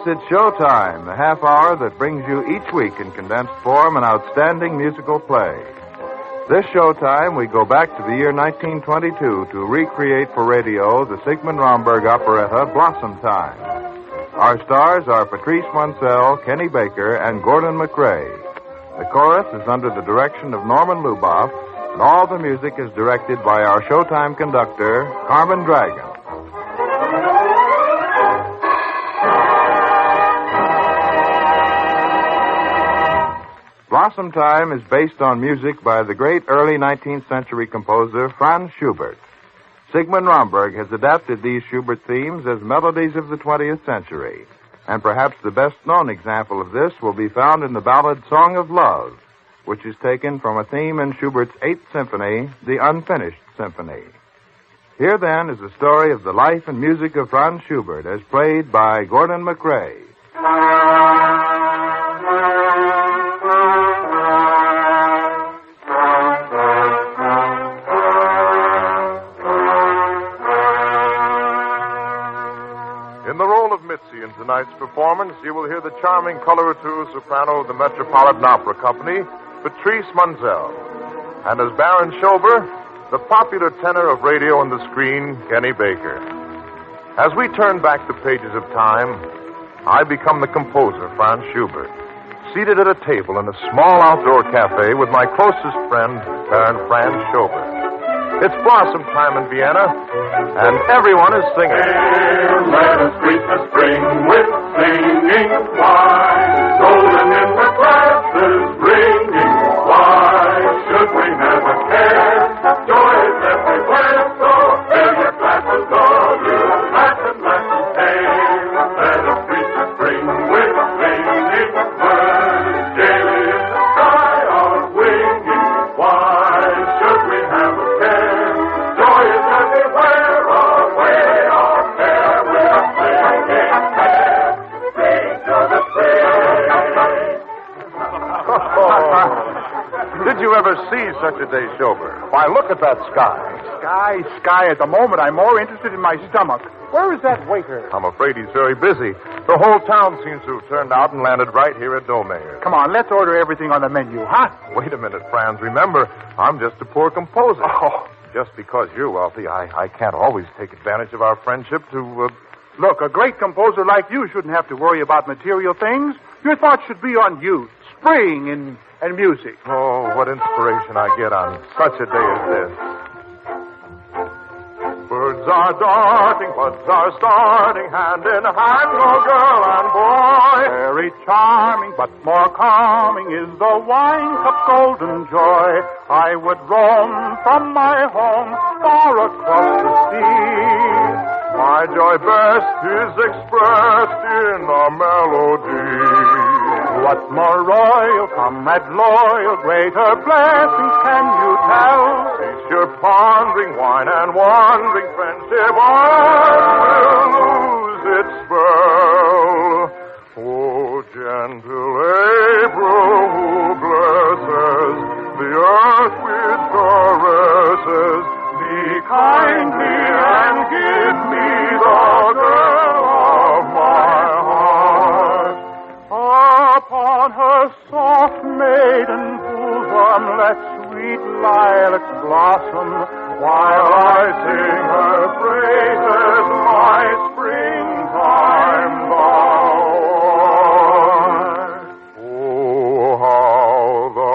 it's Showtime, the half hour that brings you each week in condensed form an outstanding musical play. This Showtime, we go back to the year 1922 to recreate for radio the Sigmund Romberg operetta Blossom Time. Our stars are Patrice Munsell, Kenny Baker, and Gordon McRae. The chorus is under the direction of Norman Luboff, and all the music is directed by our Showtime conductor, Carmen Dragon. Blossom Time is based on music by the great early 19th century composer Franz Schubert. Sigmund Romberg has adapted these Schubert themes as melodies of the 20th century. And perhaps the best-known example of this will be found in the ballad Song of Love, which is taken from a theme in Schubert's Eighth Symphony, the Unfinished Symphony. Here, then, is the story of the life and music of Franz Schubert as played by Gordon McRae. In tonight's performance, you will hear the charming coloratura soprano of the Metropolitan Opera Company, Patrice Munsell. And as Baron Schober, the popular tenor of radio and the screen, Kenny Baker. As we turn back the pages of time, I become the composer, Franz Schubert, seated at a table in a small outdoor cafe with my closest friend, Baron Franz Schober. It's Blossom Time in Vienna, and everyone is singing. Hail, let us greet the spring with singing. Why, golden in the glasses ringing. Why should we never care? Joy is everywhere, so fill your glasses, all you laugh and hail, let us greet the spring with singing. Birds gaily in the sky are winging. Why should we have a care? Joy is everywhere, away our care, we're singing there. Sing to the spring. Did you ever see such a day, Schober? Why, look at that sky. Sky. At the moment, I'm more interested in my stomach. Where is that waiter? I'm afraid he's very busy. The whole town seems to have turned out and landed right here at Domayer. Come on, let's order everything on the menu, huh? Wait a minute, Franz. Remember, I'm just a poor composer. Oh. Just because you're wealthy, I can't always take advantage of our friendship to, Look, a great composer like you shouldn't have to worry about material things. Your thoughts should be on youth, spring, and music. Oh, what inspiration I get on such a day as this. Birds are darting, buds are starting, hand in hand, oh girl and boy. Very charming, but more calming is the wine cup's golden joy. I would roam from my home far across the sea. My joy best is expressed in a melody. What more royal, comrade loyal, greater blessings can you tell? Cease your pondering, wine and wandering, friendship will lose its spell. Oh, gentle April, who blesses the earth with caresses, be kindly and give me the girl of my heart. Upon her soft maiden bosom let sweet lilacs blossom, while I sing her praises, my springtime thou art. Oh, how the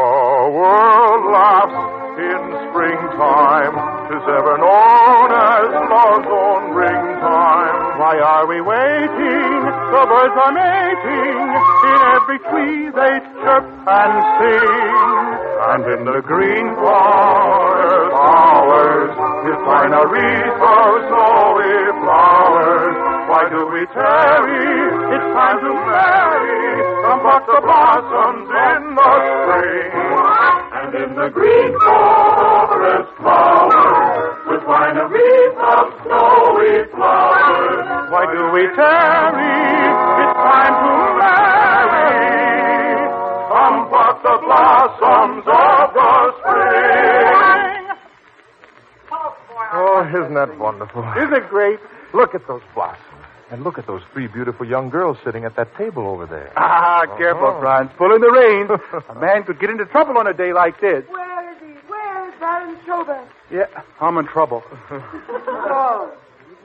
world laughs in springtime, 'tis ever known as love's own ringtime. Why are we waiting? The birds are mating. In every tree they chirp and sing. And in the green forest hours, you'll find a wreath of snowy flowers. Why do we tarry? It's time to marry. Come pluck the blossoms in the spring. And in the green forest flowers, we'll find a wreath of snowy flowers. Why do we tarry? It's time to marry. Come pluck the blossoms of the spring. Oh, isn't that wonderful? Isn't it great? Look at those blossoms. And look at those three beautiful young girls sitting at that table over there. Ah, careful, Franz. Pulling the reins. A man could get into trouble on a day like this. Where is he? Where is Baron Schober? Yeah, I'm in trouble. Oh,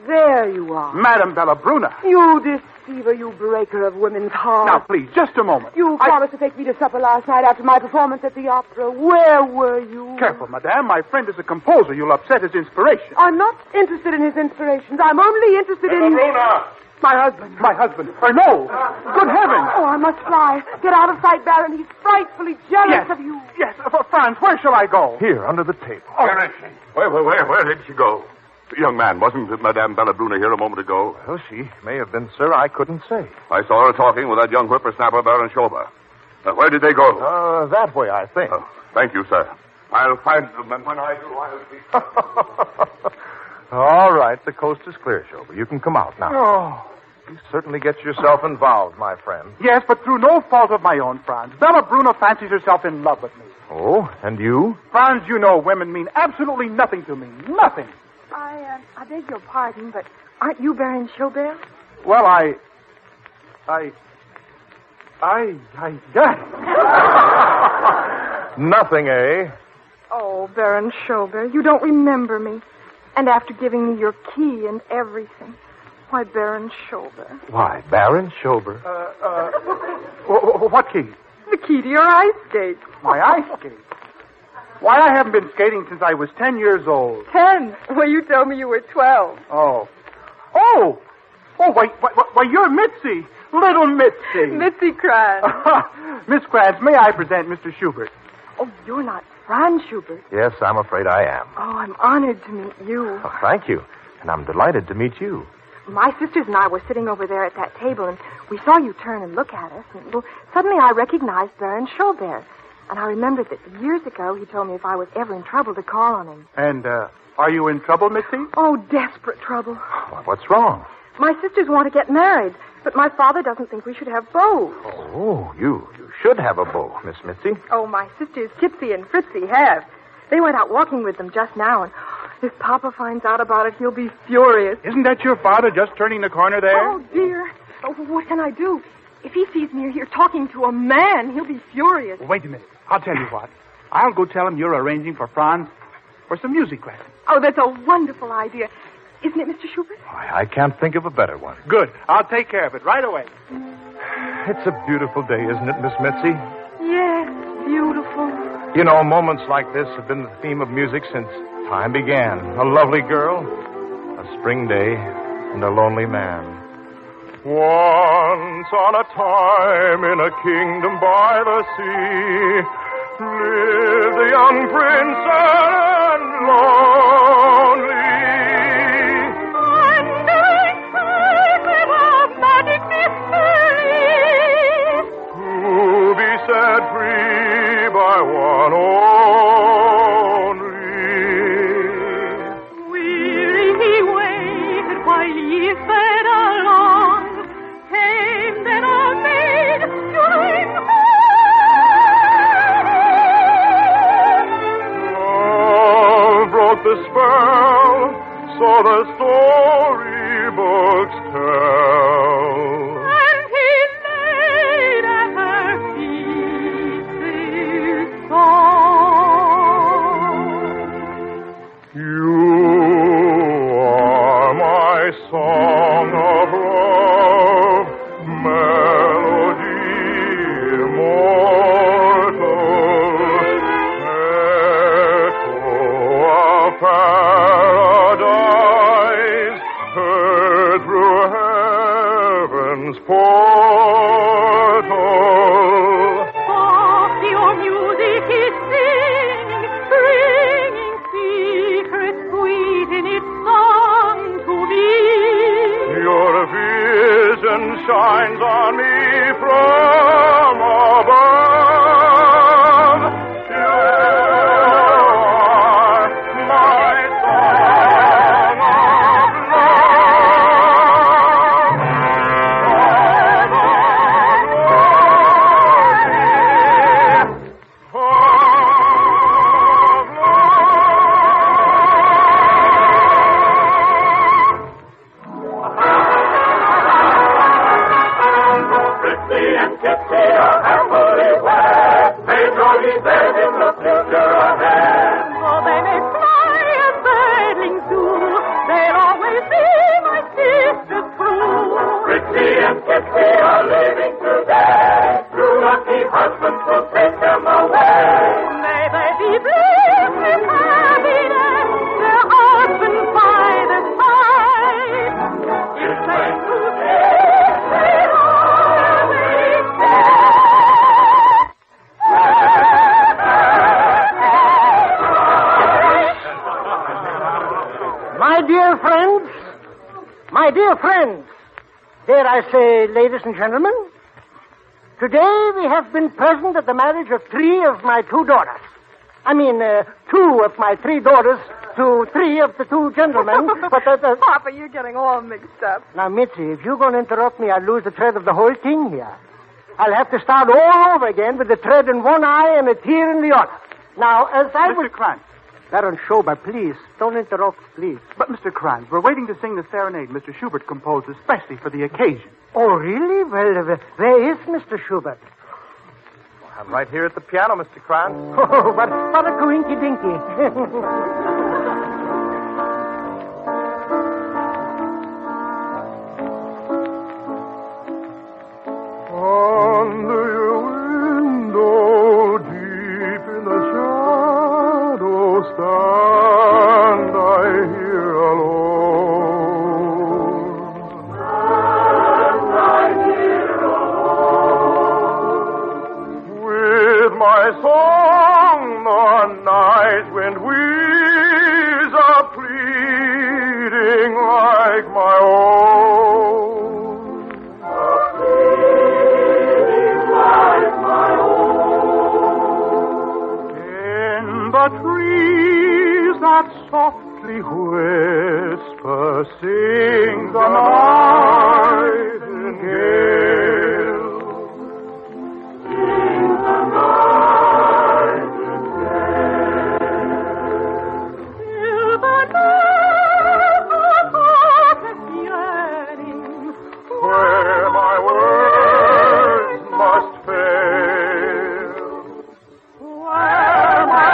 there you are. Madame Bellabruna. You deceiver, you breaker of women's hearts. Now, please, just a moment. You promised to take me to supper last night after my performance at the opera. Where were you? Careful, madame. My friend is a composer. You'll upset his inspiration. I'm not interested in his inspirations. I'm only interested in... Bellabruna! My husband. My husband. No! Good heavens! Oh, I must fly. Get out of sight, Baron. He's frightfully jealous Yes. of you. Yes, Franz, where shall I go? Here, under the table. Where is she? Where did she go? Young man, wasn't Madame Bellabruna here a moment ago? Well, she may have been, sir. I couldn't say. I saw her talking with that young whippersnapper, Baron Schober. Where did they go? That way, I think. Oh, thank you, sir. I'll find them, and when I do, I'll be... All right, the coast is clear, Schober. You can come out now. Oh. You certainly get yourself involved, my friend. Yes, but through no fault of my own, Franz. Bellabruna fancies herself in love with me. Oh, and you? Franz, you know women mean absolutely nothing to me. Nothing. I beg your pardon, but aren't you Baron Schober? Well, I Nothing, eh? Oh, Baron Schober, you don't remember me. And after giving me your key and everything. Why, Baron Schober. Why, Baron Schober. What key? The key to your ice skate. My ice skate. Why, I haven't been skating since I was 10 years old. 10? Well, you told me you were 12. Oh, why, you're Mitzi. Little Mitzi. Mitzi Kranz. Miss Kranz, may I present Mr. Schubert? Oh, you're not Franz Schubert. Yes, I'm afraid I am. Oh, I'm honored to meet you. Oh, thank you. And I'm delighted to meet you. My sisters and I were sitting over there at that table, and we saw you turn and look at us. And, well, suddenly I recognized Baron Schober. And I remembered that years ago he told me if I was ever in trouble to call on him. And, are you in trouble, Mitzi? Oh, desperate trouble. Well, what's wrong? My sisters want to get married, but my father doesn't think we should have bows. Oh, you should have a beau, Miss Mitzi. Oh, my sisters Kitsy and Fritzy have. They went out walking with them just now, and if Papa finds out about it, he'll be furious. Isn't that your father just turning the corner there? Oh, dear. Oh, what can I do? If he sees me here talking to a man, he'll be furious. Wait a minute. I'll tell you what. I'll go tell him you're arranging for Franz for some music lessons. Oh, that's a wonderful idea. Isn't it, Mr. Schubert? I can't think of a better one. Good. I'll take care of it right away. It's a beautiful day, isn't it, Miss Mitzi? Yes, beautiful. You know, moments like this have been the theme of music since time began. A lovely girl, a spring day, and a lonely man. Once on a time in a kingdom by the sea lived a young prince and lonely. To be set free by one only. Weary he waited while he sped along. Came then a maid to bring Love broke the spell, so the storybooks tell. and he laid at her feet his song. You are my song of love, melody immortal, echo of paradise Trixie and Kitsy are happily wed. May Georgie says in the future ahead. Oh, they may fly as birdlings do. They'll always be my sister's crew. Trixie and Kitsy are leaving today. True lucky husbands will take them away. May they be blessed with happiness, their husbands by their side. If they prove they always My dear friends, dare I say, ladies and gentlemen, today we have been present at the marriage of three of my two daughters. I mean, two of my three daughters to three of the two gentlemen. But Papa, you're getting all mixed up. Now, Mitzi, if you're going to interrupt me, I'll lose the thread of the whole thing here. I'll have to start all over again with a thread in one eye and a tear in the other. Now, as I was... Mr. Krantz. Baron Schober, please, don't interrupt, please. But, Mr. Krantz, we're waiting to sing the serenade Mr. Schubert composed especially for the occasion. Oh, really? Well, where is Mr. Schubert? I'm right here at the piano, Mr. Krantz. Oh, what a coinky-dinky. Under your window, deep in the shadow, stand I here alone. Stand I here alone. With my song, the night wind weaves are pleading like my own. The trees that softly whisper sing the nightingale. Sing the nightingale. Till the dawn of hottest yearning, where my words must fail. Where my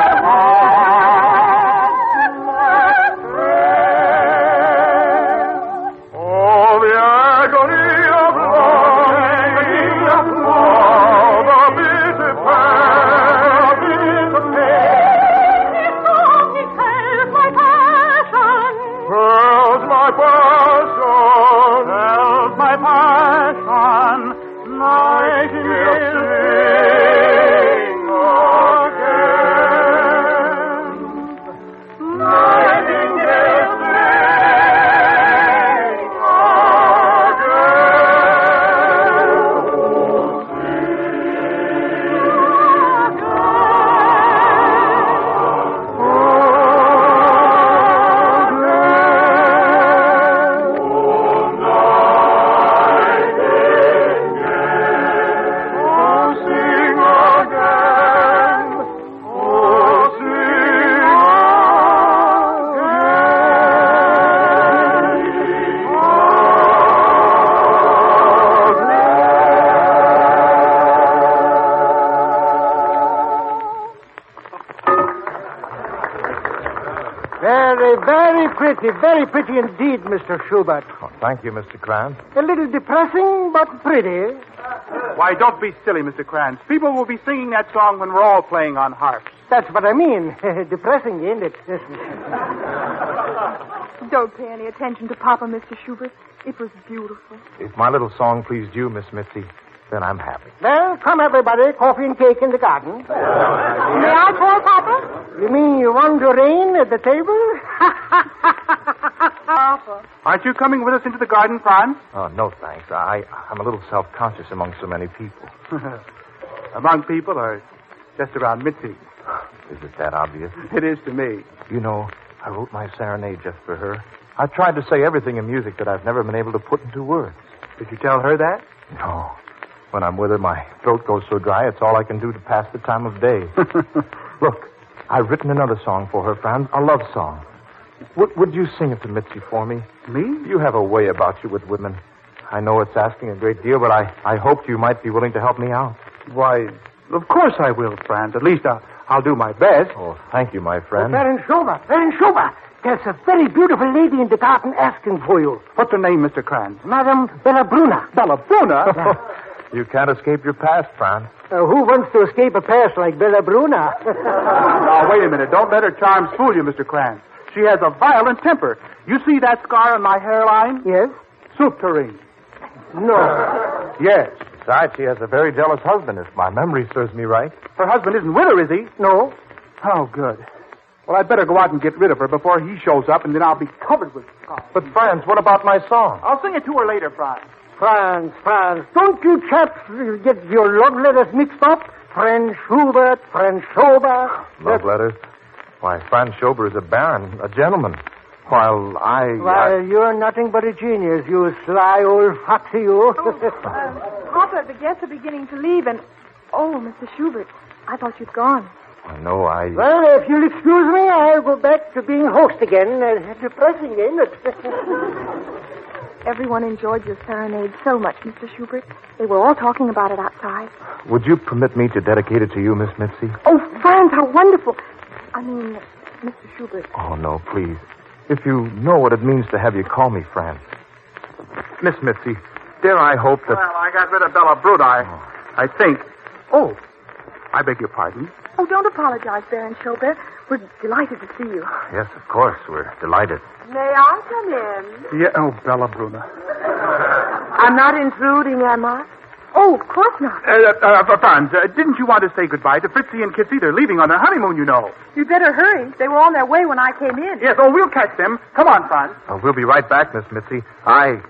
Very pretty indeed, Mr. Schubert. Oh, thank you, Mr. Krantz. A little depressing, but pretty. Why, don't be silly, Mr. Krantz. People will be singing that song when we're all playing on harps. That's what I mean. Depressing, ain't it? Don't pay any attention to Papa, Mr. Schubert. It was beautiful. If my little song pleased you, Miss Mitzi, then I'm happy. Well, come everybody. Coffee and cake in the garden. May I call Papa? You mean you want to reign at the table? Papa. Aren't you coming with us into the garden, Franz? Oh, no, thanks. I'm a little self-conscious among so many people. Among people or just around Mitzi? Is it that obvious? It is to me. You know, I wrote my serenade just for her. I tried to say everything in music that I've never been able to put into words. Did you tell her that? No. When I'm with her, my throat goes so dry, it's all I can do to pass the time of day. Look, I've written another song for her, Franz, a love song. Would you sing it to Mitzi for me? Me? You have a way about you with women. I know it's asking a great deal, but I hoped you might be willing to help me out. Why, of course I will, Franz. At least I'll do my best. Oh, thank you, my friend. Baron Schober, there's a very beautiful lady in the garden asking for you. What's her name, Mr. Kranz? Madame Bellabruna. Bellabruna? You can't escape your past, Franz. Who wants to escape a past like Bellabruna? Now, wait a minute. Don't let her charms fool you, Mr. Kranz. She has a violent temper. You see that scar on my hairline? Yes? Soup tureen. No. Yes. Besides, she has a very jealous husband, if my memory serves me right. Her husband isn't with her, is he? No. Oh, good. Well, I'd better go out and get rid of her before he shows up, and then I'll be covered with scars. But, Franz, what about my song? I'll sing it to her later, Franz. Franz, don't you chaps get your love letters mixed up? Franz Schubert, Franz Schober. Love letters? Why, Franz Schober is a baron, a gentleman. While you're nothing but a genius, you sly old foxy, you. Papa, the guests are beginning to leave, and... Oh, Mr. Schubert, I thought you'd gone. No, Well, if you'll excuse me, I'll go back to being host again. Depressing, ain't it? Everyone enjoyed your serenade so much, Mr. Schubert. They were all talking about it outside. Would you permit me to dedicate it to you, Miss Mitzi? Oh, Franz, how wonderful. I mean, Mr. Schubert. Oh, no, please. If you know what it means to have you call me Franz. Miss Mitzi, dare I hope that... Well, I got rid of Bellabruna, I think. Oh, I beg your pardon. Oh, don't apologize, Baron Schober. We're delighted to see you. Yes, of course. We're delighted. May I come in? Yeah, oh, Bellabruna. I'm not intruding, am I? Oh, of course not. Franz, didn't you want to say goodbye to Fritzy and Kitsy? They're leaving on their honeymoon, you know. You'd better hurry. They were on their way when I came in. Yes, we'll catch them. Come on, Franz. We'll be right back, Miss Mitzi. I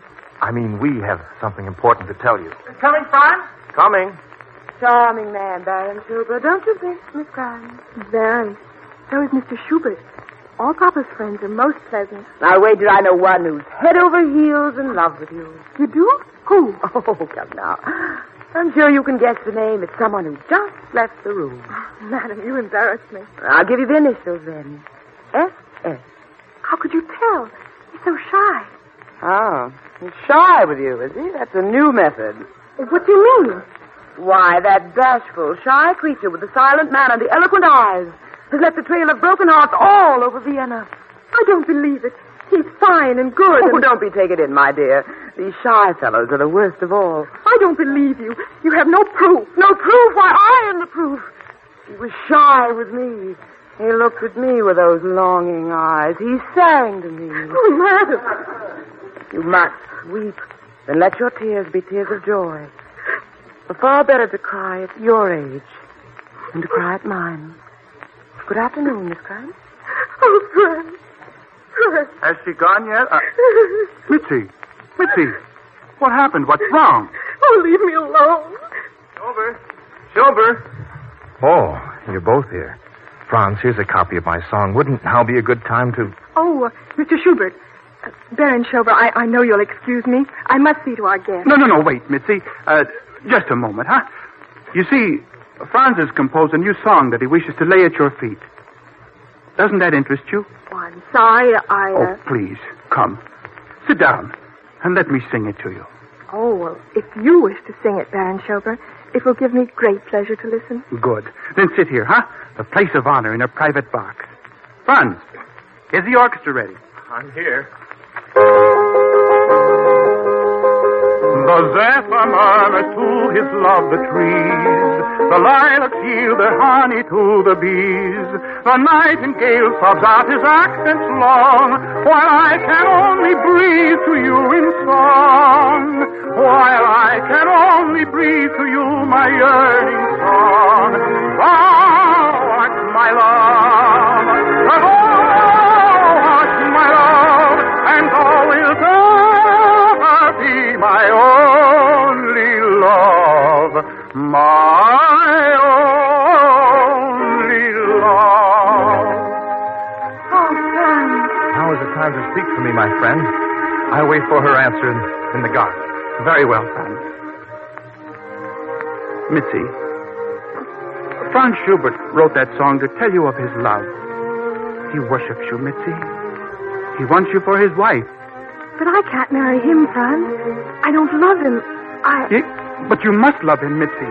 mean, we have something important to tell you. Coming, Franz? Coming. Charming man, Baron Schubert. Don't you think, Miss Grimes? Very. So is Mr. Schubert. All Papa's friends are most pleasant. I'll wager I know one who's head over heels in love with you. You do? Who? Oh, come now. I'm sure you can guess the name. It's someone who just left the room. Madam, you embarrass me. I'll give you the initials then. S.S. How could you tell? He's so shy. Oh, he's shy with you, is he? That's a new method. What do you mean? Why, that bashful, shy creature with the silent manner and the eloquent eyes has left a trail of broken hearts all over Vienna. I don't believe it. He's fine and good. Oh, don't be taken in, my dear. These shy fellows are the worst of all. I don't believe you. You have no proof. No proof? Why, I am the proof. He was shy with me. He looked at me with those longing eyes. He sang to me. Oh, madam. You must weep. Then let your tears be tears of joy. It's far better to cry at your age than to cry at mine. Good afternoon, Miss Grimes. Oh, Franz. Has she gone yet? Mitzi, what happened? What's wrong? Oh, leave me alone. Schober. Oh, you're both here. Franz, here's a copy of my song. Wouldn't now be a good time to... Oh, Mr. Schubert. Baron Schober, I know you'll excuse me. I must see to our guest. No, wait, Mitzi. Just a moment, huh? You see, Franz has composed a new song that he wishes to lay at your feet. Doesn't that interest you? Oh, I'm sorry, Oh, please, come. Sit down, and let me sing it to you. Oh, well, if you wish to sing it, Baron Schober, it will give me great pleasure to listen. Good. Then sit here, huh? The place of honor in a private box. Franz, is the orchestra ready? I'm here. The zephyr murmurs to his love the trees. The lilacs yield their honey to the bees. The nightingale sobs out his accents long, while I can only breathe to you in song. While I can only breathe to you my yearning song. Thou art my love. Thou art my love. And thou wilt ever be my only love. My only love. Oh, Franz. Now is the time to speak for me, my friend. I'll wait for her answer in the garden. Very well, Franz. Mitzi, Franz Schubert wrote that song to tell you of his love. He worships you, Mitzi. He wants you for his wife. But I can't marry him, Franz. I don't love him. But you must love him, Mitzi.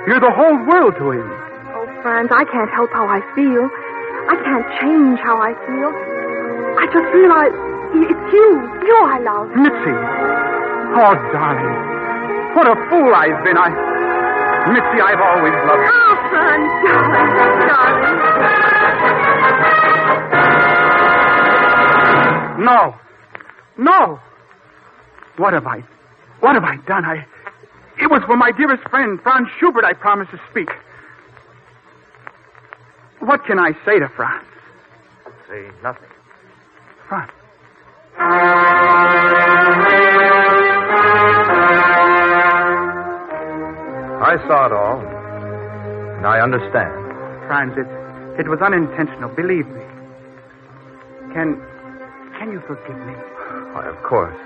You're the whole world to him. Oh, Franz, I can't help how I feel. I can't change how I feel. I just realize it's you I love. Mitzi. Oh, darling. What a fool I've been. Mitzi, I've always loved you. Oh, Franz, darling. No. What have I done? It was for my dearest friend, Franz Schubert, I promised to speak. What can I say to Franz? Say nothing. Franz. I saw it all, and I understand. Franz, it was unintentional, believe me. Can you forgive me? Why, of course.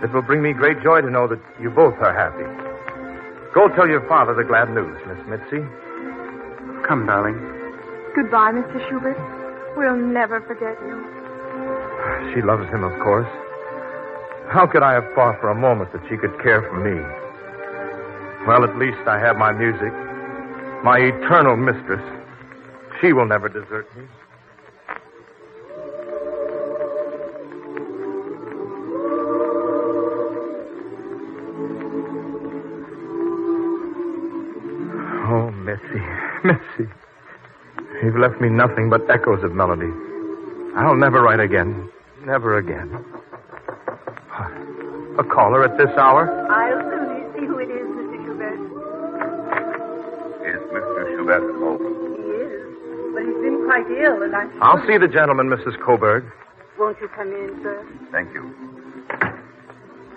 It will bring me great joy to know that you both are happy. Go tell your father the glad news, Miss Mitzi. Come, darling. Goodbye, Mr. Schubert. We'll never forget you. She loves him, of course. How could I have thought for a moment that she could care for me? Well, at least I have my music, my eternal mistress. She will never desert me. Oh, Mitzi. You've left me nothing but echoes of melody. I'll never write again. Never again. A caller at this hour? I'll soon see who it is, Mr. Schubert. Is Mr. Schubert at home? He is, but he's been quite ill, and I'll see the gentleman, Mrs. Coburg. Won't you come in, sir? Thank you.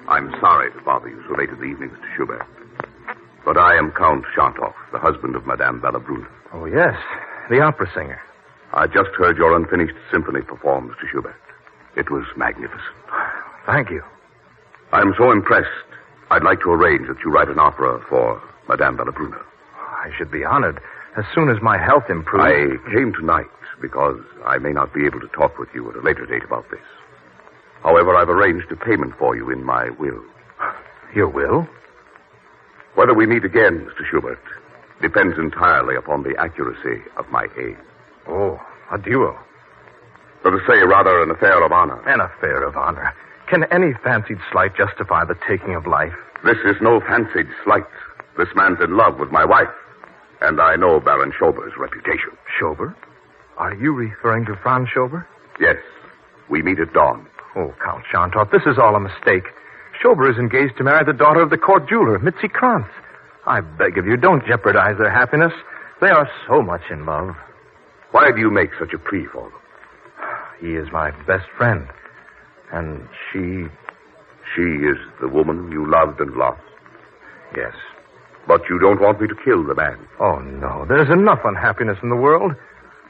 I'm sorry to bother you so late in the evening, Mr. Schubert. But I am Count Chantoff, the husband of Madame Ballabruna. Oh, yes. The opera singer. I just heard your unfinished symphony performed, Mr. Schubert. It was magnificent. Thank you. I'm so impressed, I'd like to arrange that you write an opera for Madame Ballabruna. I should be honored as soon as my health improves. I came tonight because I may not be able to talk with you at a later date about this. However, I've arranged a payment for you in my will. Your will? Whether we meet again, Mr. Schubert, depends entirely upon the accuracy of my aid. Oh, a duel. Let us say, rather, an affair of honor. An affair of honor. Can any fancied slight justify the taking of life? This is no fancied slight. This man's in love with my wife. And I know Baron Schober's reputation. Schober? Are you referring to Franz Schober? Yes. We meet at dawn. Oh, Count Chantoff, this is all a mistake. Schober is engaged to marry the daughter of the court jeweler, Mitzi Krantz. I beg of you, don't jeopardize their happiness. They are so much in love. Why do you make such a plea for them? He is my best friend. And she... She is the woman you loved and lost? Yes. But you don't want me to kill the man? Oh, no. There's enough unhappiness in the world.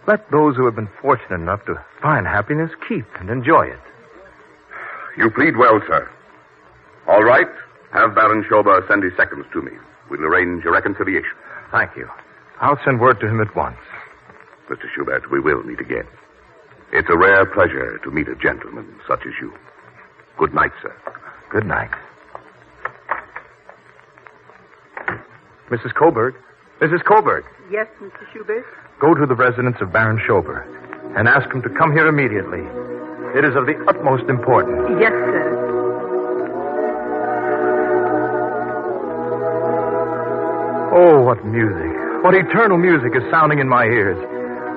Let those who have been fortunate enough to find happiness keep and enjoy it. You plead well, sir. All right. Have Baron Schober send his seconds to me. We'll arrange a reconciliation. Thank you. I'll send word to him at once. Mr. Schubert, we will meet again. It's a rare pleasure to meet a gentleman such as you. Good night, sir. Good night. Mrs. Coburg. Mrs. Coburg. Yes, Mr. Schubert? Go to the residence of Baron Schober and ask him to come here immediately. It is of the utmost importance. Yes, sir. Oh, what music. What eternal music is sounding in my ears.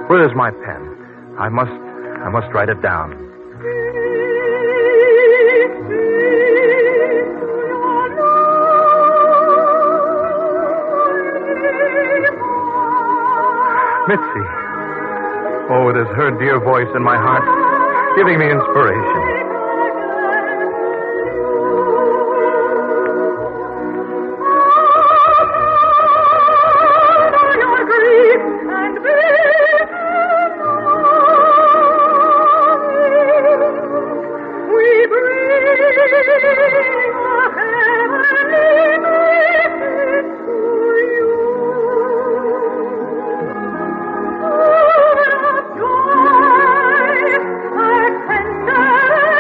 Where is my pen? I must write it down. Mitzi. Oh, it is her dear voice in my heart, giving me inspiration. Joy, our tender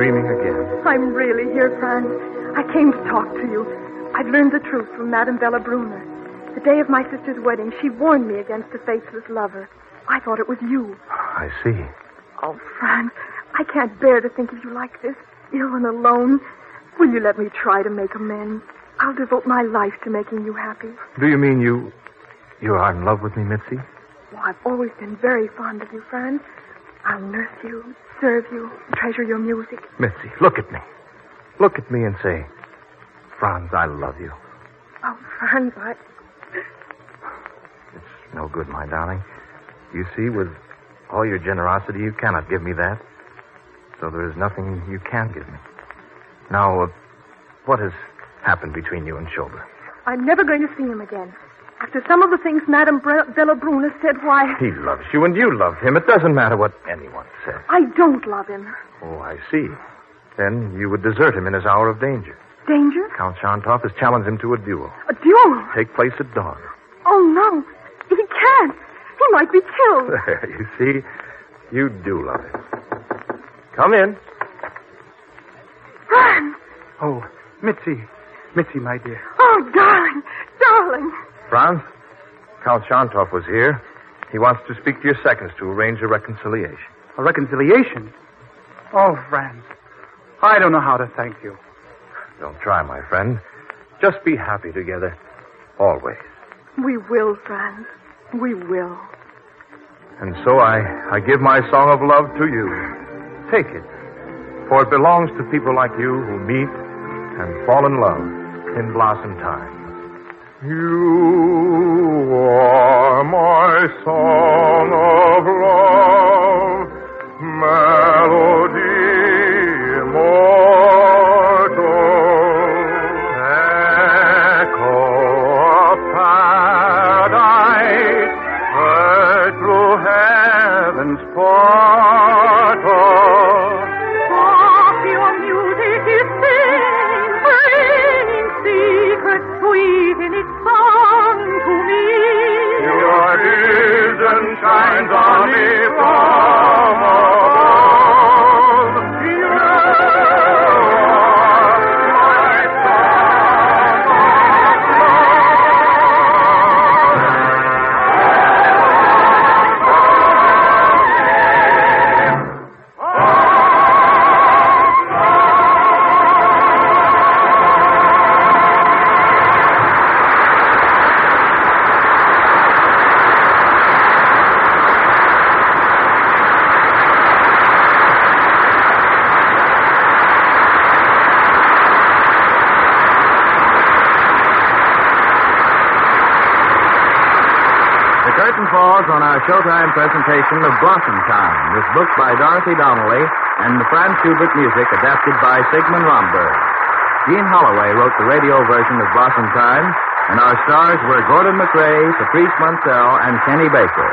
dreaming again. I'm really here, Franz. I came to talk to you. I've learned the truth from Madame Bella Brunner. The day of my sister's wedding, she warned me against a faithless lover. I thought it was you. I see. Oh, Franz, I can't bear to think of you like this, ill and alone. Will you let me try to make amends? I'll devote my life to making you happy. Do you mean you are in love with me, Mitzi? Well, I've always been very fond of you, Franz. I'll nurse you, serve you, treasure your music. Mitzi, look at me. Look at me and say, Franz, I love you. Oh, Franz, It's no good, my darling. You see, with all your generosity, you cannot give me that. So there is nothing you can give me. Now, what has happened between you and Schober? I'm never going to see him again. After some of the things Madame Bella Brunner said, why... He loves you and you love him. It doesn't matter what anyone says. I don't love him. Oh, I see. Then you would desert him in his hour of danger. Danger? Count Shantov has challenged him to a duel. A duel? Take place at dawn. Oh, no. He can't. He might be killed. There, you see, you do love him. Come in. Franz! Oh, Mitzi. Mitzi, my dear. Oh, darling, darling. Franz, Count Shantov was here. He wants to speak to your seconds to arrange a reconciliation. A reconciliation? Oh, Franz, I don't know how to thank you. Don't try, my friend. Just be happy together. Always. We will, Franz. We will. And so I give my song of love to you. Take it. For it belongs to people like you who meet and fall in love in blossom time. You are my song of love, melody immortal, Echo of paradise, heard through heaven's portal. Of your music is singing, bringing secrets sweet in its song to me. your vision shines on me from above. You are my song of The curtain falls on our Showtime presentation of Blossom Time, this book by Dorothy Donnelly and the Franz Schubert music adapted by Sigmund Romberg. Gene Holloway wrote the radio version of Blossom Time, and our stars were Gordon McRae, Patrice Munsell, and Kenny Baker.